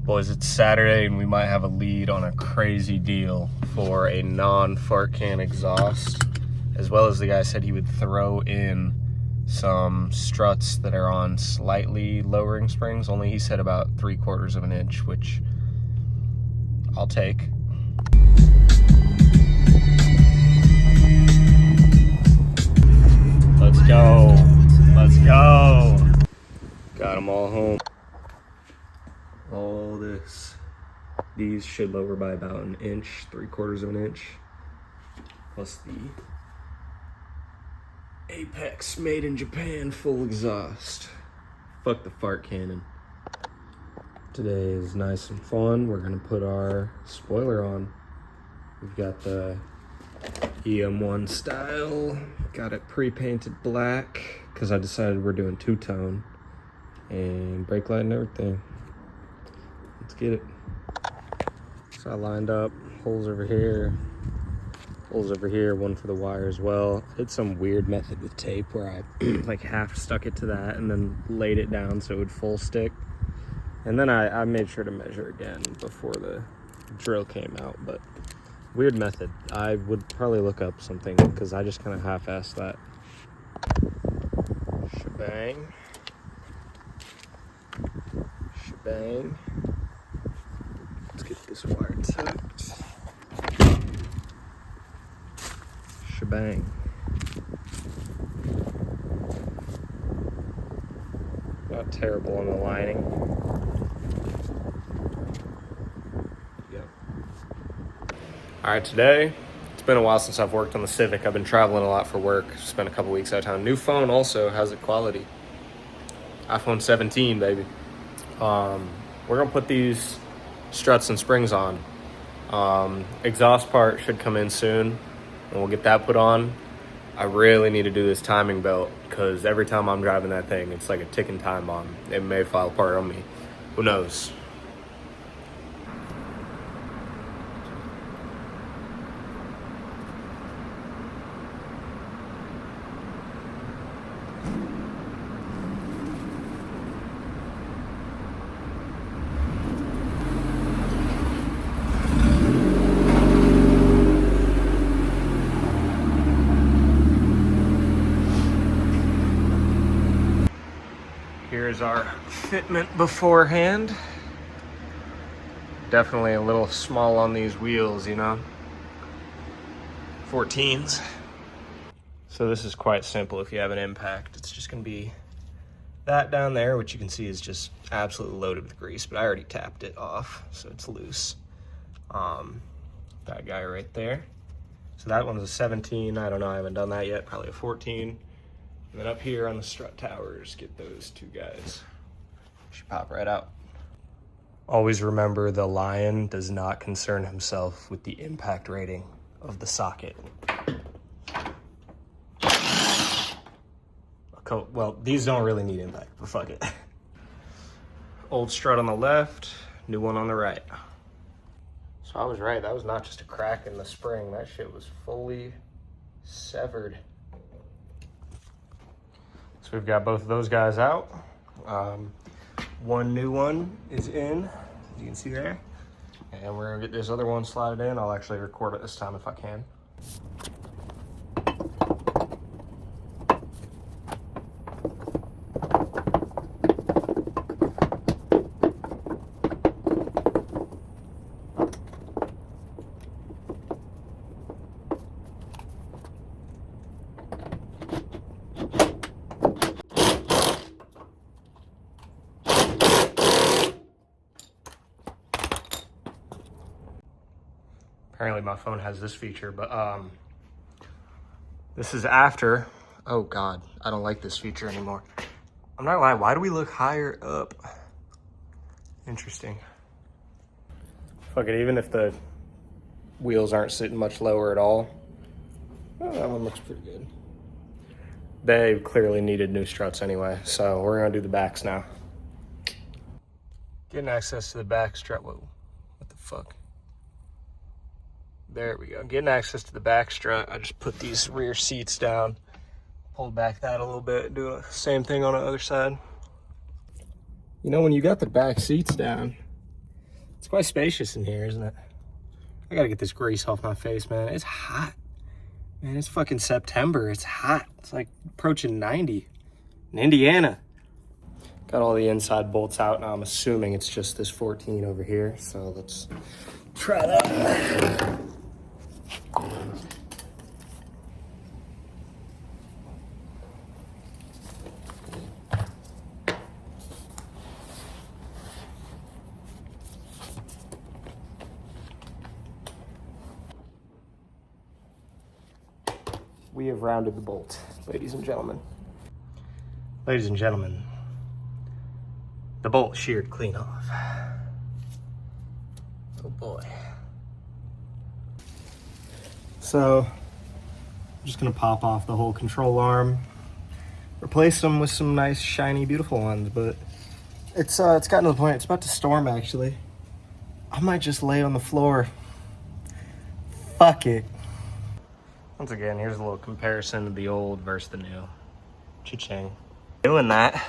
Boys, it's Saturday and we might have a lead on a crazy deal for a non-fart can exhaust, as well as the guy said he would throw in some struts that are on slightly lowering springs, only he said about 3/4 of an inch, which I'll take. Let's go. Let's go. Got them all home. All this. These should lower by about an inch, 3/4 of an inch. Plus the Apex made in Japan full exhaust. Fuck the fart cannon. Today is nice and fun. We're gonna put our spoiler on. We've got the EM1 style. Got it pre-painted black because I decided we're doing two-tone. And brake light and everything. Let's get it. So I lined up holes over here, one for the wire as well. I did some weird method with tape where I like half stuck it to that and then laid it down so it would full stick. And then I made sure to measure again before the drill came out, but weird method. I would probably look up something because I just kind of half-assed that. Shebang. Shebang. Let's get this wire tucked. Shebang. Not terrible on the lining. Yep. All right, today, it's been a while since I've worked on the Civic. I've been traveling a lot for work. Spent a couple weeks out of town. New phone also, how's it quality? iPhone 17, baby. We're gonna put these struts and springs on. Exhaust part should come in soon and we'll get that put on. I really need to do this timing belt because every time I'm driving that thing, it's like a ticking time bomb. It may fall apart on me. Who knows? Here's our fitment beforehand. Definitely a little small on these wheels, you know? 14s. So this is quite simple if you have an impact. It's just gonna be that down there, which you can see is just absolutely loaded with grease, but I already tapped it off, so it's loose. That guy right there. So that one's a 17. I don't know, I haven't done that yet, probably a 14. And then up here on the strut towers, get those two guys. Should pop right out. Always remember the lion does not concern himself with the impact rating of the socket. Okay, well, these don't really need impact, but fuck it. Old strut on the left, new one on the right. So I was right, that was not just a crack in the spring, that shit was fully severed. So we've got both of those guys out. One new one is in, as you can see there. And we're gonna get this other one slotted in. I'll actually record it this time if I can. Apparently my phone has this feature, but this is after. Oh God, I don't like this feature anymore. I'm not gonna lie, why do we look higher up? Interesting. Fuck it, even if the wheels aren't sitting much lower at all, oh, that one looks pretty good. They clearly needed new struts anyway, so we're gonna do the backs now. Getting access to the back strut, whoa, what the fuck? There we go. Getting access to the back strut. I just put these rear seats down, pulled back that a little bit, do the same thing on the other side. You know, when you got the back seats down, It's quite spacious in here, isn't it? I gotta get this grease off my face, man. It's hot. Man, it's fucking September. It's hot. It's like approaching 90 in Indiana. Got all the inside bolts out. Now I'm assuming it's just this 14 over here. So let's try that. We have rounded the bolt, ladies and gentlemen. Ladies and gentlemen, the bolt sheared clean off. Oh boy. So, I'm just gonna pop off the whole control arm, replace them with some nice, shiny, beautiful ones, but it's gotten to the point, it's about to storm actually. I might just lay on the floor. Fuck it. Once again, here's a little comparison of the old versus the new. Cha-ching. Doing that,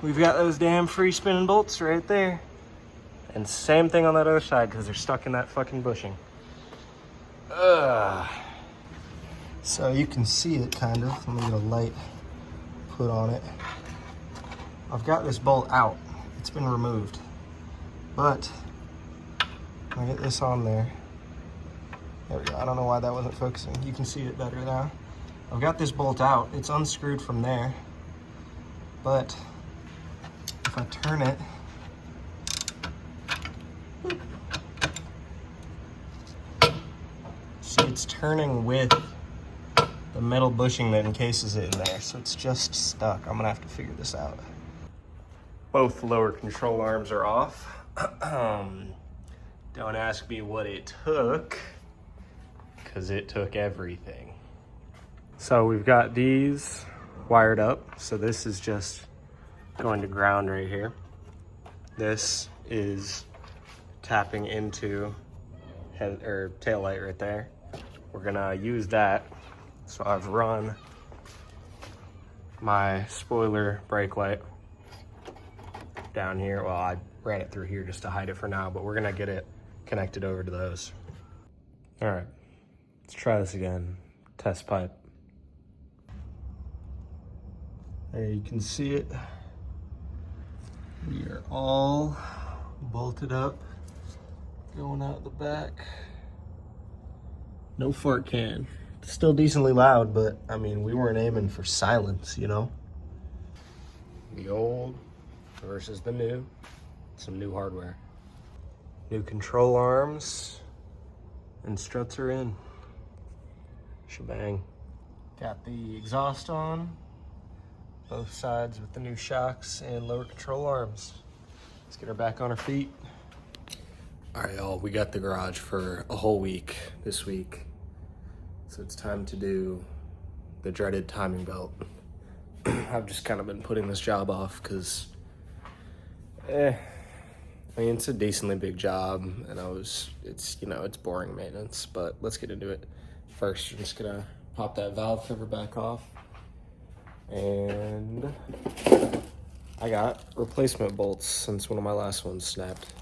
we've got those damn free spinning bolts right there. And same thing on that other side because they're stuck in that fucking bushing. Ugh. So you can see it kind of. Let me get a light put on it. I've got this bolt out. It's been removed. But I get this on there. There we go. I don't know why that wasn't focusing. You can see it better now. I've got this bolt out. It's unscrewed from there. But if I turn it, see it's turning with the metal bushing that encases it in there. So it's just stuck. I'm gonna have to figure this out. Both lower control arms are off. Don't ask me what it took, because it took everything. So we've got these wired up. So this is just going to ground right here. This is tapping into head or tail light right there. We're gonna use that. So I've run my spoiler brake light down here. Well, I ran it through here just to hide it for now, but we're gonna get it connected over to those. All right. Let's try this again. Test pipe. There you can see it. We are all bolted up. Going out the back. No fart can. Still decently loud, but I mean, we weren't aiming for silence, you know? The old versus the new. Some new hardware. New control arms. And struts are in. Shebang. Got the exhaust on, both sides with the new shocks and lower control arms. Let's get her back on her feet. All right, y'all, we got the garage for a whole week this week. So it's time to do the dreaded timing belt. I've just kind of been putting this job off because, I mean, it's a decently big job and it's boring maintenance, but let's get into it. First, I'm just gonna pop that valve cover back off. And I got replacement bolts since one of my last ones snapped.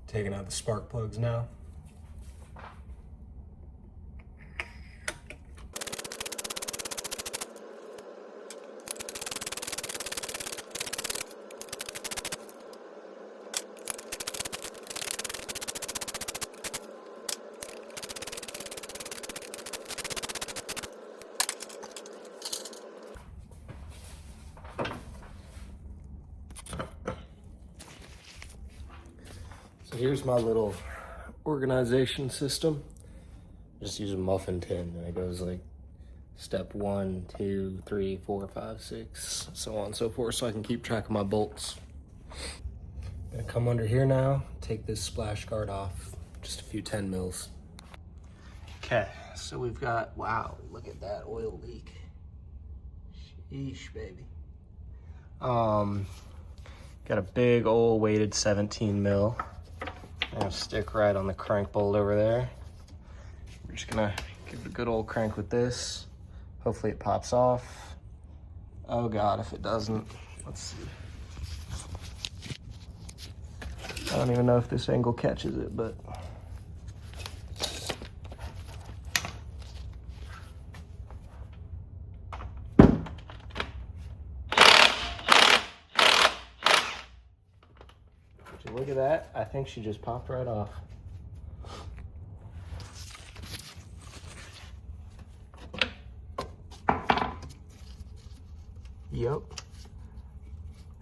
Taking out the spark plugs now. So here's my little organization system. Just use a muffin tin and it goes like step 1, 2, 3, 4, 5, 6, so on and so forth, so I can keep track of my bolts. Gonna come under here now, take this splash guard off. just a few 10 mils. Okay, so we've got, wow, look at that oil leak. Sheesh, baby. Got a big old weighted 17 mil. Gonna stick right on the crank bolt over there. We're just gonna give it a good old crank with this. Hopefully it pops off. Oh God, if it doesn't, let's see. I don't even know if this angle catches it, but. Would you look at that? I think she just popped right off. Yep.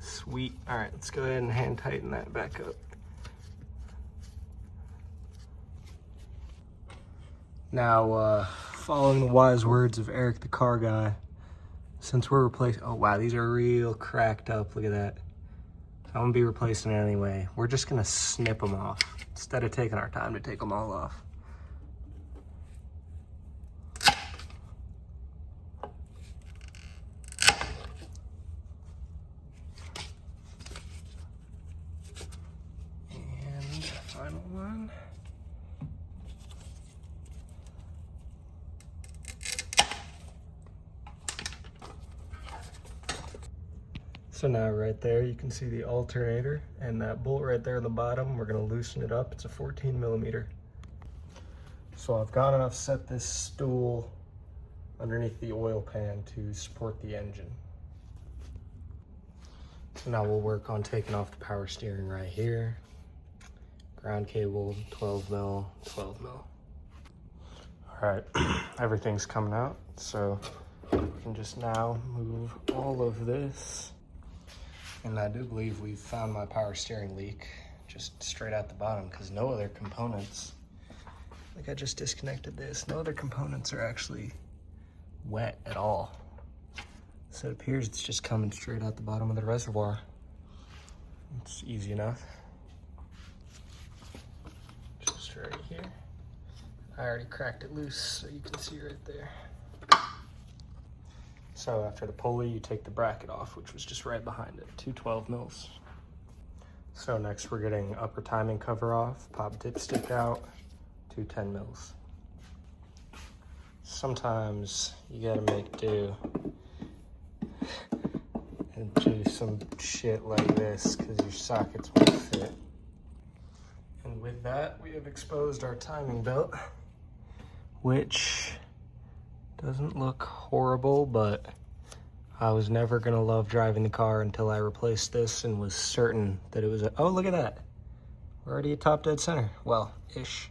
Sweet. All right, let's go ahead and hand tighten that back up. Now, following the wise words of Eric the car guy, since we're replacing, oh wow, these are real cracked up, look at that. So I'm gonna be replacing it anyway. We're just gonna snip them off instead of taking our time to take them all off. And final one. So now right there, you can see the alternator and that bolt right there in the bottom. We're gonna loosen it up. It's a 14 millimeter. So I've got enough set this stool underneath the oil pan to support the engine. So now we'll work on taking off the power steering right here. Ground cable, 12 mil, 12 mil. All right, everything's coming out. So we can just now move all of this. And I do believe we've found my power steering leak just straight out the bottom because no other components, like I just disconnected this, no other components are actually wet at all. So it appears it's just coming straight out the bottom of the reservoir. It's easy enough. Just right here. I already cracked it loose so you can see right there. So after the pulley, you take the bracket off, which was just right behind it, 2 12 mils. So next we're getting upper timing cover off, pop dipstick out, 2 10 mils. Sometimes you gotta make do and do some shit like this because your sockets won't fit. And with that, we have exposed our timing belt, which doesn't look horrible, but I was never gonna love driving the car until I replaced this and was certain that it was a, oh, look at that. We're already at top dead center. Well, ish.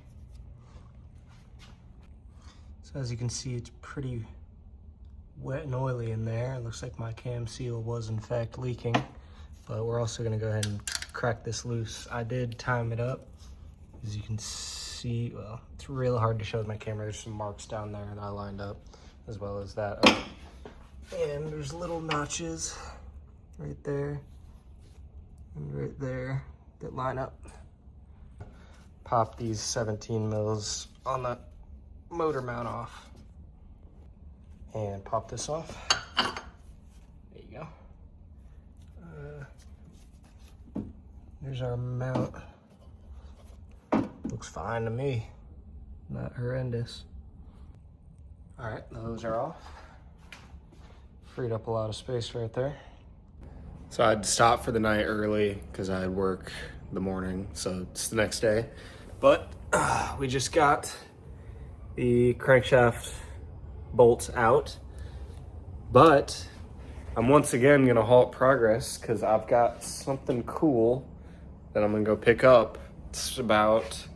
So as you can see, it's pretty wet and oily in there. It looks like my cam seal was in fact leaking, but we're also gonna go ahead and crack this loose. I did time it up. As you can see, well, it's real hard to show with my camera. There's some marks down there that I lined up, as well as that. And there's little notches right there and right there that line up. Pop these 17 mils on the motor mount off and pop this off. There you go. There's our mount. Looks fine to me, not horrendous. All right, those are off. Freed up a lot of space right there. So I'd stop for the night early because I had work the morning, so it's the next day. But we just got the crankshaft bolts out. But I'm once again gonna halt progress because I've got something cool that I'm gonna go pick up. It's about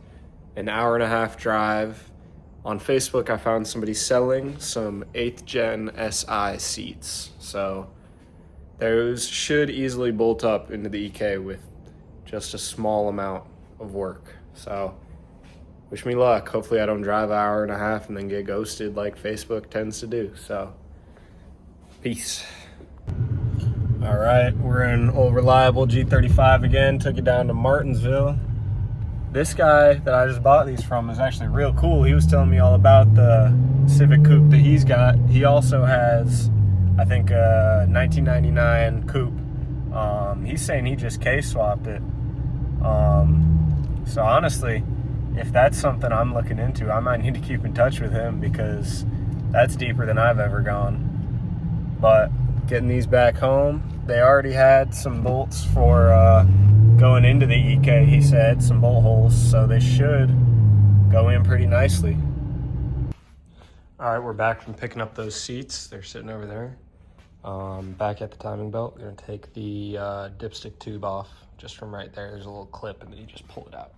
an hour-and-a-half drive. On Facebook, I found somebody selling some 8th gen SI seats. So those should easily bolt up into the EK with just a small amount of work. So wish me luck. Hopefully I don't drive an hour-and-a-half and then get ghosted like Facebook tends to do. So peace. All right, we're in old reliable G35 again. Took it down to Martinsville. This guy that I just bought these from is actually real cool. He was telling me all about the Civic coupe that he's got. He also has, I think, a 1999 coupe. He's saying he just case swapped it. So honestly, if that's something I'm looking into, I might need to keep in touch with him because that's deeper than I've ever gone. But getting these back home, they already had some bolts for going into the EK, he said, some bolt holes, so they should go in pretty nicely. All right, we're back from picking up those seats. They're sitting over there. Back at the timing belt, we're gonna take the dipstick tube off just from right there. There's a little clip and then you just pull it out.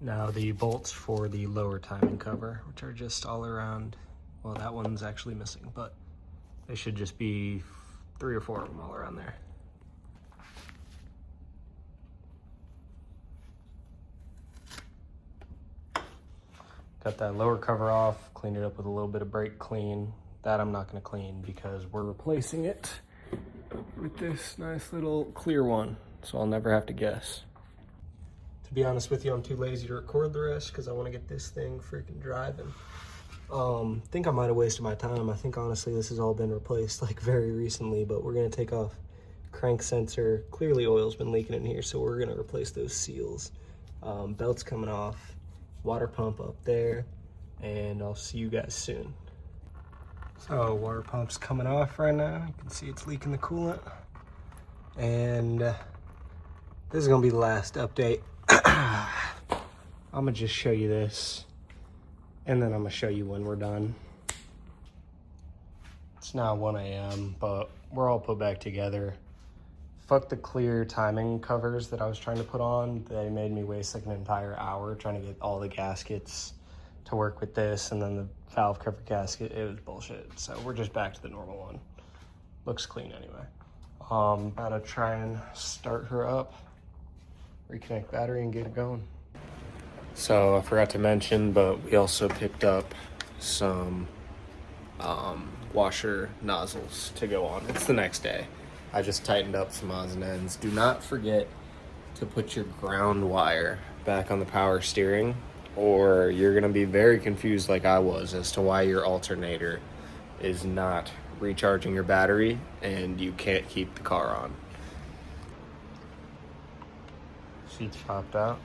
Now the bolts for the lower timing cover, which are just all around, well, that one's actually missing, but they should just be 3 or 4 of them all around there. Got that lower cover off, cleaned it up with a little bit of brake clean. That I'm not gonna clean because we're replacing it with this nice little clear one, so I'll never have to guess. To be honest with you, I'm too lazy to record the rest because I want to get this thing freaking driving. Think I might have wasted my time. I think honestly this has all been replaced like very recently, but we're gonna take off crank sensor. Clearly oil's been leaking in here, so we're gonna replace those seals. Belt's coming off, water pump up there, and I'll see you guys soon. So water pump's coming off right now. You can see it's leaking the coolant. And this is gonna be the last update. I'm gonna just show you this, and then I'm gonna show you when we're done. It's now 1 a.m., but we're all put back together. Fuck the clear timing covers that I was trying to put on. They made me waste like an entire hour trying to get all the gaskets to work with this, and then the valve cover gasket, it was bullshit. So we're just back to the normal one. Looks clean anyway. About to try and start her up, reconnect battery and get it going. So I forgot to mention, but we also picked up some washer nozzles to go on. It's the next day. I just tightened up some odds and ends. Do not forget to put your ground wire back on the power steering, or you're gonna be very confused like I was as to why your alternator is not recharging your battery and you can't keep the car on. Seats popped out.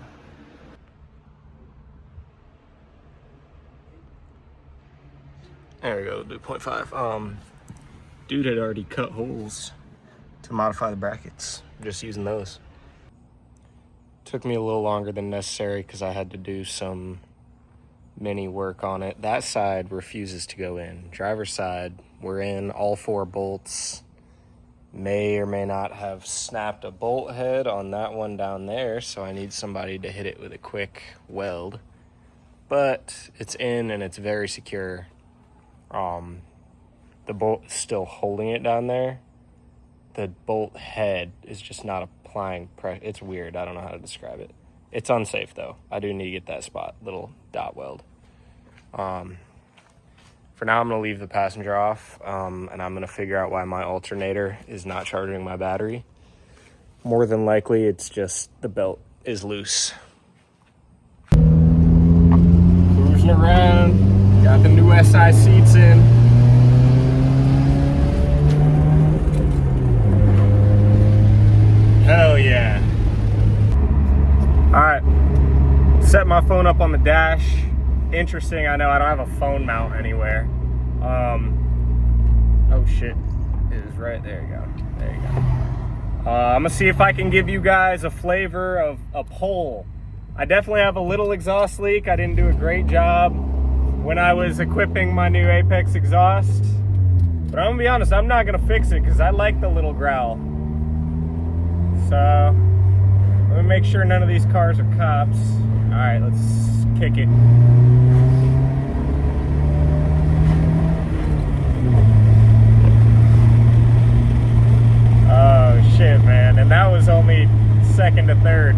There we go, do 0.5. Dude had already cut holes to modify the brackets. I'm just using those. Took me a little longer than necessary because I had to do some mini work on it. That side refuses to go in. Driver's side, we're in all 4 bolts. May or may not have snapped a bolt head on that one down there, so I need somebody to hit it with a quick weld. But it's in and it's very secure. The bolt is still holding it down there. The bolt head is just not applying pressure. It's weird. I don't know how to describe it. It's unsafe though. I do need to get that spot, little dot weld. For now, I'm gonna leave the passenger off, and I'm gonna figure out why my alternator is not charging my battery. More than likely, it's just the belt is loose. Cruising around, got the new SI seats in. Hell yeah. All right, set my phone up on the dash. Interesting, I know I don't have a phone mount anywhere. Oh shit, it is right, there you go, there you go. I'm gonna see if I can give you guys a flavor of a pole. I definitely have a little exhaust leak. I didn't do a great job when I was equipping my new Apex exhaust. But I'm gonna be honest, I'm not gonna fix it because I like the little growl. So, let me make sure none of these cars are cops. All right, let's kick it. Oh shit, man, and that was only second to third.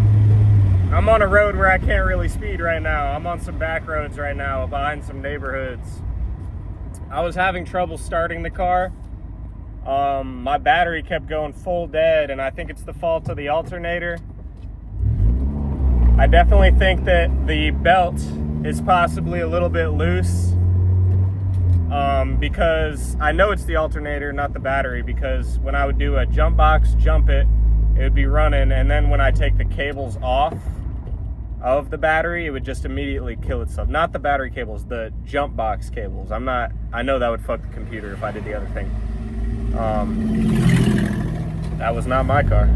I'm on a road where I can't really speed right now. I'm on some back roads right now behind some neighborhoods. I was having trouble starting the car. My battery kept going full dead, and I think it's the fault of the alternator. I definitely think that the belt is possibly a little bit loose, because I know it's the alternator, not the battery, because when I would do a jump box, jump it would be running, and then when I take the cables off of the battery, it would just immediately kill itself. Not the battery cables, the jump box cables. I know that would fuck the computer if I did the other thing. That was not my car.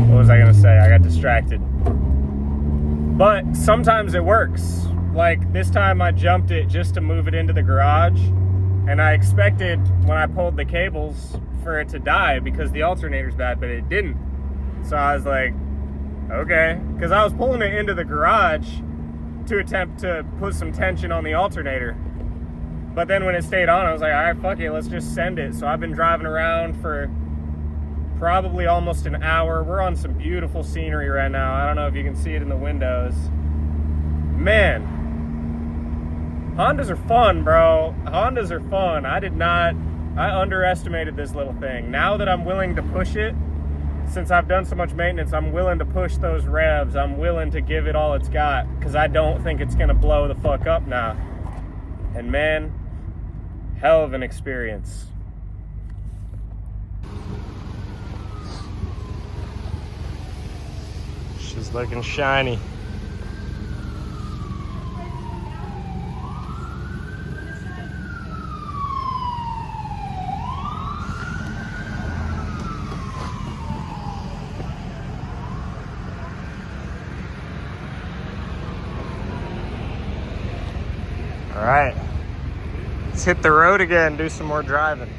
What was I gonna say? I got distracted. But sometimes it works. Like this time I jumped it just to move it into the garage, and I expected when I pulled the cables for it to die because the alternator's bad, but it didn't. So I was like, okay, because I was pulling it into the garage to attempt to put some tension on the alternator. But then when it stayed on, I was like, all right, fuck it, let's just send it. So I've been driving around for probably almost an hour. We're on some beautiful scenery right now. I don't know if you can see it in the windows. Man, Hondas are fun, bro. Hondas are fun. I underestimated this little thing. Now that I'm willing to push it, since I've done so much maintenance, I'm willing to push those revs. I'm willing to give it all it's got, because I don't think it's gonna blow the fuck up now. And man, hell of an experience. She's looking shiny. All right, let's hit the road again, do some more driving.